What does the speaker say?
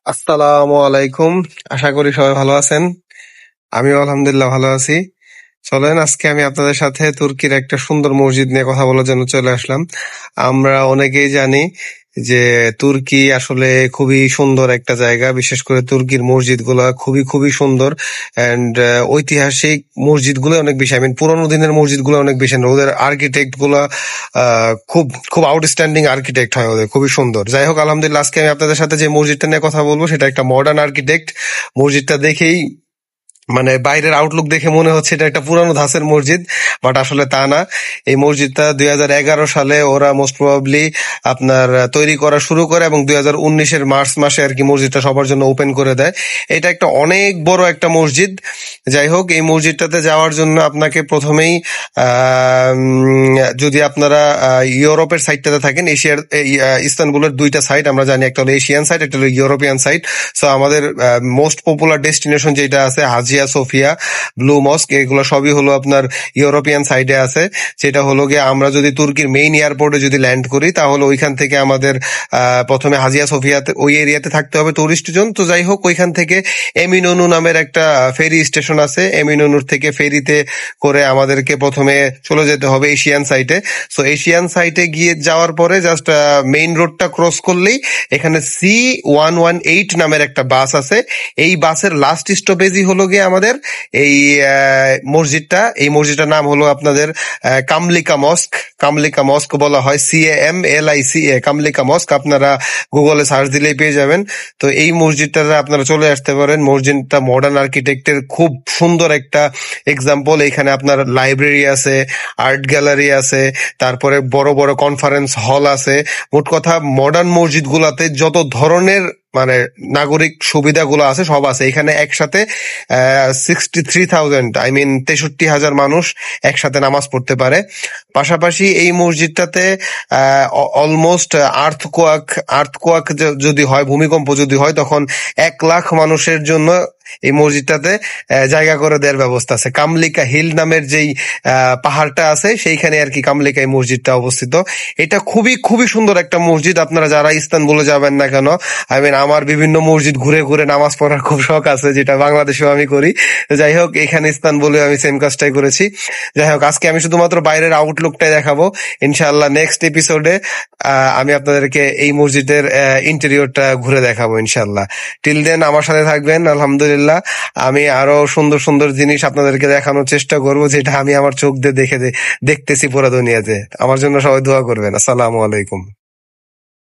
আসসালামু আলাইকুম। আশা করি সবাই ভালো আছেন। আমিও আলহামদুলিল্লাহ ভালো আছি। চলেন আজকে আমি আপনাদের সাথে তুর্কির একটা সুন্দর মসজিদ নিয়ে কথা বলার জন্য চলে আসলাম। আমরা অনেকেই জানি যে তুর্কি আসলে খুবই সুন্দর একটা জায়গা, বিশেষ করে তুর্কির মসজিদগুলা খুবই খুবই সুন্দর অ্যান্ড ঐতিহাসিক মসজিদগুলো অনেক বেশি, পুরোনো দিনের মসজিদগুলো অনেক বেশি। ওদের আর্কিটেক্ট গুলা খুব খুব আউটস্ট্যান্ডিং আর্কিটেক্ট হয়, ওদের খুবই সুন্দর। যাই হোক, আলহামদুলিল্লাহ আজকে আমি আপনাদের সাথে যে মসজিদটা নিয়ে কথা বলবো সেটা একটা মডার্ন আর্কিটেক্ট। মসজিদটা দেখেই বাইরের আউটলুক দেখে মনে হচ্ছে এটা একটা পুরানো ধাঁচের মসজিদ, বাট আসলে তা না। এই মসজিদটা 2011 সালে ওরা মোস্ট প্রবাবলি আপনার তৈরি করা শুরু করে এবং 2019-এর মার্চ মাসে আর কি মসজিদটা সবার জন্য ওপেন করে দেয়। এটা একটা অনেক বড় একটা মসজিদ। যাই হোক, এই মসজিদটাতে যাওয়ার জন্য আপনাকে প্রথমেই যদি আপনারা ইউরোপের সাইডটাতে থাকেন, এশিয়ার ইস্তানবুলের দুইটা সাইড আমরা জানি, একটা হলো এশিয়ান সাইড, একটা হলো ইউরোপিয়ান সাইড। সো আমাদের মোস্ট পপুলার ডেস্টিনেশন যেটা আছে হাজিয়া সোফিয়া, ব্লু মস্ক, এগুলো সবই হলো আপনার ইউরোপিয়ান সাইডে আছে। যেটা হলো গিয়ে আমরা যদি তুর্কির মেইন এয়ারপোর্টে যদি ল্যান্ড করি তাহলে ওইখান থেকে আমাদের প্রথমে হাজিয়া সোফিয়াতে ওই এরিয়াতে থাকতে হবে টুরিস্ট জোন। তো যাই হোক, ওইখান থেকে এমিননু নামের একটা ফেরি স্টেশন আছে। এমিননুর থেকে ফেরিতে করে আমাদেরকে প্রথমে চলে যেতে হবে এশিয়ান সাইটে। সো এশিয়ান সাইটে গিয়ে যাওয়ার পরে জাস্ট মেইন রোডটা ক্রস করলেই এখানে C118 নামের একটা বাস আছে। এই বাসের লাস্ট স্টপেজই হলো গিয়ে আমাদের এই মসজিদটা। এই মসজিদটার নাম হলো আপনাদের কামলিকা মস্ক। কামলিকা মস্ক বলা হয়, CAMLICA, কামলিকা মস্ক। আপনারা গুগলে সার্চ দিলেই পেয়ে যাবেন। তো এই মসজিদটাতে আপনারা চলে আসতে পারেন। মসজিদটা মডার্ন আর্কিটেক্টের খুব সুন্দর একটা এক্সাম্পল। এখানে আপনার লাইব্রেরি আছে, আর্ট গ্যালারি আছে, তারপরে বড় বড় কনফারেন্স হল আছে। মোট কথা মডার্ন মসজিদ গুলাতে যত ধরনের নাগরিক সুবিধাগুলো আছে সব আছে এখানে একসাথে। 63,000, 63,000 মানুষ একসাথে নামাজ পড়তে পারে। পাশাপাশি এই মসজিদটাতে অলমোস্ট আর্থকোয়াক যদি হয়, ভূমিকম্প যদি হয়, তখন 1 লাখ মানুষের জন্য এই মসজিদটাতে জায়গা করে দেওয়ার ব্যবস্থা আছে। কামলিকা হিল নামের যেই পাহাড়টা আছে সেইখানে আর কি কামলিকা এই মসজিদটা অবস্থিত। এটা খুবই খুবই সুন্দর একটা মসজিদ। আপনারা যারা ইস্তানবুলে যাবেন না কেন, আমার বিভিন্ন মসজিদ ঘুরে ঘুরে নামাজ পড়ার খুব শখ আছে, যেটা বাংলাদেশেও আমি করি। যাই হোক, এখানে ইস্তানবুলে আমি সেম কাজটাই করেছি। যাই হোক, আজকে আমি শুধুমাত্র বাইরের আউটলুকটাই দেখাবো। ইনশাআল্লাহ নেক্সট এপিসোডে আমি আপনাদেরকে এই মসজিদের ইন্টেরিয়রটা ঘুরে দেখাবো ইনশাআল্লাহ। টিল দেন আমার সাথে থাকবেন। আলহামদুলিল্লাহ আমি আরো সুন্দর সুন্দর জিনিস আপনাদেরকে দেখানোর চেষ্টা করব, যেটা আমি আমার চোখ দিয়ে দেখতেছি পুরো দুনিয়াতে। আমার জন্য সবাই দোয়া করবেন। আসসালামু আলাইকুম।